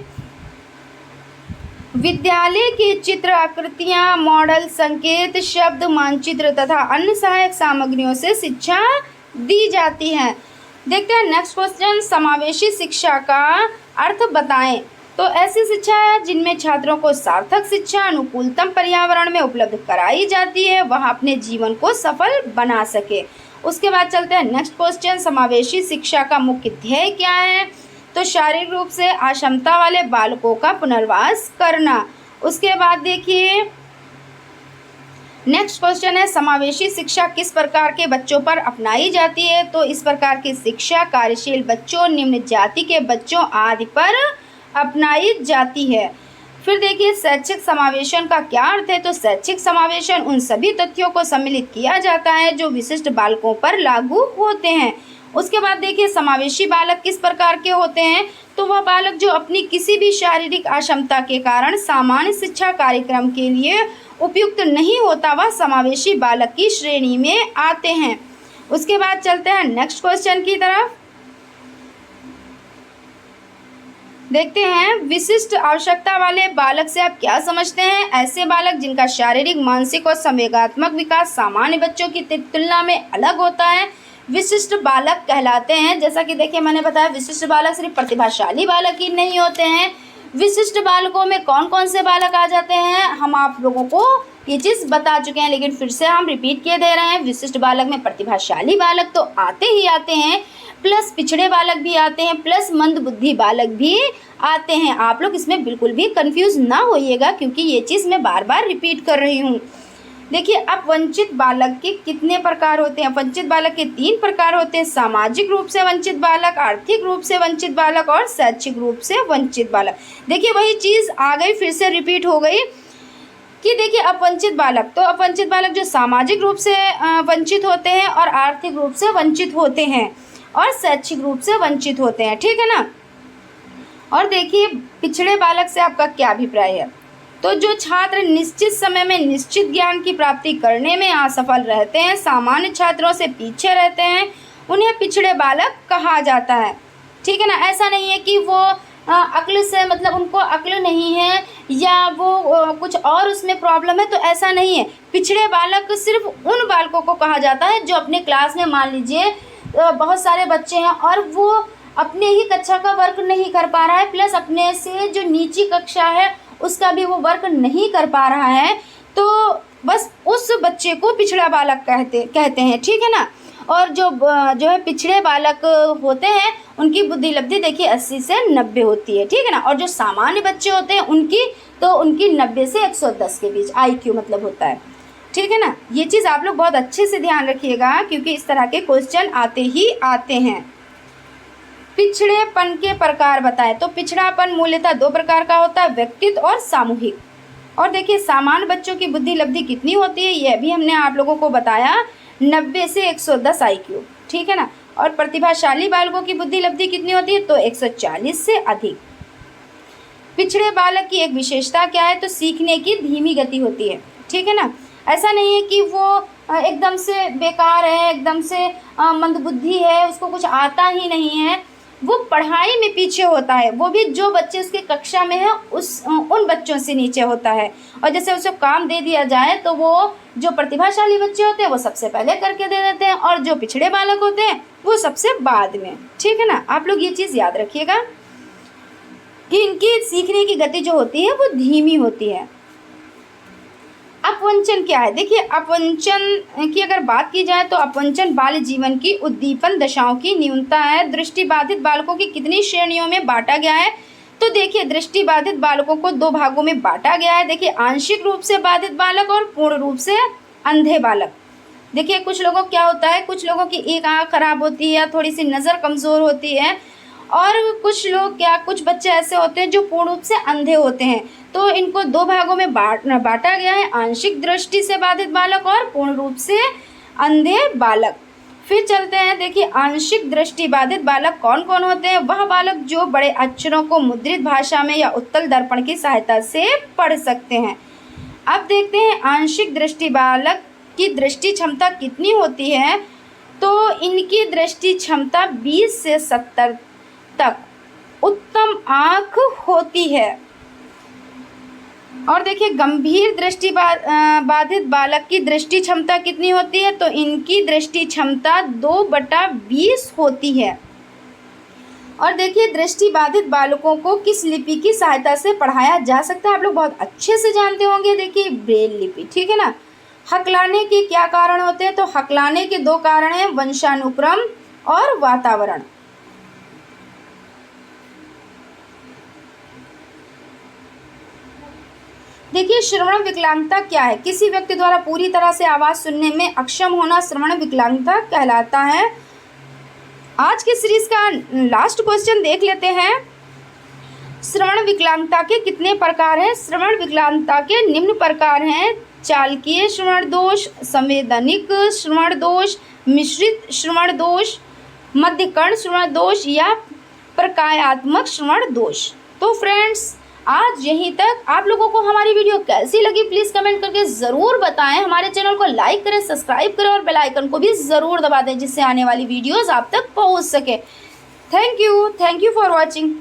विद्यालय के चित्र, आकृतियां, मॉडल, संकेत, शब्द, मानचित्र तथा अन्य सहायक सामग्रियों से शिक्षा दी जाती है। देखते हैं नेक्स्ट क्वेश्चन, समावेशी शिक्षा का अर्थ बताएं। तो ऐसी शिक्षा है जिनमें छात्रों को सार्थक शिक्षा अनुकूलतम पर्यावरण में उपलब्ध कराई जाती है, वह अपने जीवन को सफल बना सके। उसके बाद चलते हैं नेक्स्ट क्वेश्चन, समावेशी शिक्षा का मुख्य ध्येय क्या है। तो शारीरिक रूप से अक्षमता वाले बालकों का पुनर्वास करना। उसके बाद देखिए नेक्स्ट क्वेश्चन है, समावेशी शिक्षा किस प्रकार के बच्चों पर अपनाई जाती है। तो इस प्रकार की शिक्षा कार्यशील बच्चों, निम्न जाति के बच्चों आदि पर अपनाई जाती है। फिर देखिए शैक्षिक समावेशन का क्या अर्थ है। तो शैक्षिक समावेशन उन सभी तथ्यों को सम्मिलित किया जाता है जो विशिष्ट बालकों पर लागू होते हैं। उसके बाद देखिए समावेशी बालक किस प्रकार के होते हैं। तो वह बालक जो अपनी किसी भी शारीरिक अक्षमता के कारण सामान्य शिक्षा कार्यक्रम के लिए उपयुक्त नहीं होता, वह समावेशी बालक की श्रेणी में आते हैं। उसके बाद चलते हैं नेक्स्ट क्वेश्चन की तरफ। देखते हैं विशिष्ट आवश्यकता वाले बालक से आप क्या समझते हैं। ऐसे बालक जिनका शारीरिक, मानसिक और संवेगात्मक विकास सामान्य बच्चों की तुलना में अलग होता है, विशिष्ट बालक कहलाते हैं। जैसा कि देखिए मैंने बताया, विशिष्ट बालक सिर्फ प्रतिभाशाली बालक ही नहीं होते हैं। विशिष्ट बालकों में कौन कौन से बालक आ जाते हैं, हम आप लोगों को ये चीज़ बता चुके हैं, लेकिन फिर से हम रिपीट किए दे रहे हैं। विशिष्ट बालक में प्रतिभाशाली बालक तो आते ही आते हैं, प्लस पिछड़े बालक भी आते हैं, प्लस मंदबुद्धि बालक भी आते हैं। आप लोग इसमें बिल्कुल भी कंफ्यूज ना होइएगा, क्योंकि ये चीज़ मैं बार बार रिपीट कर रही हूँ। देखिए अब वंचित बालक के कितने प्रकार होते हैं। वंचित बालक के 3 प्रकार होते हैं, सामाजिक रूप से वंचित बालक, आर्थिक रूप से वंचित बालक और शैक्षिक रूप से वंचित बालक। देखिए वही चीज़ आ गई, फिर से रिपीट हो गई कि देखिए अपवंचित बालक, तो अपवंचित बालक जो सामाजिक रूप से वंचित होते हैं और आर्थिक रूप से वंचित होते हैं और शैक्षिक रूप से वंचित होते हैं, ठीक है ना। और देखिए पिछड़े बालक से आपका क्या अभिप्राय है। तो जो छात्र निश्चित समय में निश्चित ज्ञान की प्राप्ति करने में असफल रहते हैं, सामान्य छात्रों से पीछे रहते हैं, उन्हें पिछड़े बालक कहा जाता है, ठीक है ना। ऐसा नहीं है कि वो अक्ल से मतलब उनको अक्ल नहीं है या वो कुछ और उसमें प्रॉब्लम है, तो ऐसा नहीं है। पिछड़े बालक सिर्फ उन बालकों को कहा जाता है जो अपने क्लास में मान लीजिए बहुत सारे बच्चे हैं और वो अपने ही कक्षा का वर्क नहीं कर पा रहा है, प्लस अपने से जो नीची कक्षा है उसका भी वो वर्क नहीं कर पा रहा है, तो बस उस बच्चे को पिछड़ा बालक कहते हैं, ठीक है ना। और जो है पिछड़े बालक होते हैं उनकी बुद्धि लब्धि देखिए 80 से 90 होती है, ठीक है ना। और जो सामान्य बच्चे होते हैं उनकी 90 से 110 के बीच IQ मतलब होता है, ठीक है ना। ये चीज़ आप लोग बहुत अच्छे से ध्यान रखिएगा, क्योंकि इस तरह के क्वेश्चन आते ही आते हैं। पिछड़ेपन के प्रकार बताएं। तो पिछड़ापन मूल्यतः 2 प्रकार का होता है, व्यक्तिगत और सामूहिक। और देखिए सामान्य बच्चों की बुद्धि लब्धि कितनी होती है, यह भी हमने आप लोगों को बताया, 90 से 110 IQ, ठीक है ना। और प्रतिभाशाली बालकों की बुद्धि लब्धि कितनी होती है, तो 140 से अधिक। पिछड़े बालक की एक विशेषता क्या है, तो सीखने की धीमी गति होती है, ठीक है ना। ऐसा नहीं है कि वो एकदम से बेकार है, एकदम से मंदबुद्धि है, उसको कुछ आता ही नहीं है, वो पढ़ाई में पीछे होता है, वो भी जो बच्चे उसके कक्षा में है उन बच्चों से नीचे होता है। और जैसे उसे काम दे दिया जाए तो वो जो प्रतिभाशाली बच्चे होते हैं वो सबसे पहले करके दे देते हैं, और जो पिछड़े बालक होते हैं वो सबसे बाद में, ठीक है ना। आप लोग ये चीज़ याद रखिएगा कि इनकी सीखने की गति जो होती है वो धीमी होती है। अपवंचन क्या है। देखिए अपवंचन की अगर बात की जाए तो अपवंचन बाल्य जीवन की उद्दीपन दशाओं की न्यूनता है। दृष्टिबाधित बालकों की कितनी श्रेणियों में बांटा गया है, तो देखिए दृष्टि बाधित बालकों को दो भागों में बांटा गया है। देखिए आंशिक रूप से बाधित बालक और पूर्ण रूप से अंधे बालक। देखिए कुछ लोगों को क्या होता है, कुछ लोगों की एक आंख खराब होती है, थोड़ी सी नज़र कमज़ोर होती है, और कुछ बच्चे ऐसे होते हैं जो पूर्ण रूप से अंधे होते हैं। तो इनको दो भागों में बांटा गया है, आंशिक दृष्टि से बाधित बालक और पूर्ण रूप से अंधे बालक। फिर चलते हैं, देखिए आंशिक दृष्टि बाधित बालक कौन कौन होते हैं। वह बालक जो बड़े अक्षरों को मुद्रित भाषा में या उत्तल दर्पण की सहायता से पढ़ सकते हैं। अब देखते हैं आंशिक दृष्टि बालक की दृष्टि क्षमता कितनी होती है। तो इनकी दृष्टि क्षमता 20 से 70 तक उत्तम आँख होती है। और देखिए गंभीर दृष्टि बाधित बालक की दृष्टि क्षमता कितनी होती है। तो इनकी दृष्टि क्षमता 2/20 होती है। और देखिए दृष्टि बाधित बालकों को किस लिपि की सहायता से पढ़ाया जा सकता है, आप लोग बहुत अच्छे से जानते होंगे। देखिए ब्रेल लिपि, ठीक है ना। हकलाने के क्या कारण होते हैं। तो हकलाने के 2 कारण हैं, वंशानुक्रम और वातावरण। देखिए श्रवण विकलांगता क्या है। किसी व्यक्ति द्वारा पूरी तरह से आवाज़ सुनने में अक्षम होना श्रवण विकलांगता कहलाता है। आज के सीरीज का लास्ट क्वेश्चन देख लेते हैं। श्रवण विकलांगता के कितने प्रकार हैं। श्रवण विकलांगता के निम्न प्रकार हैं, चालकीय श्रवण दोष, संवैधानिक श्रवण दोष, मिश्रित श्रवण दोष, मध्यकर्ण श्रवण दोष या प्रकायात्मक श्रवण दोष। तो फ्रेंड्स आज यहीं तक। आप लोगों को हमारी वीडियो कैसी लगी प्लीज़ कमेंट करके ज़रूर बताएं। हमारे चैनल को लाइक करें, सब्सक्राइब करें और बेल आइकन को भी ज़रूर दबा दें जिससे आने वाली वीडियोस आप तक पहुंच सके। Thank you for watching.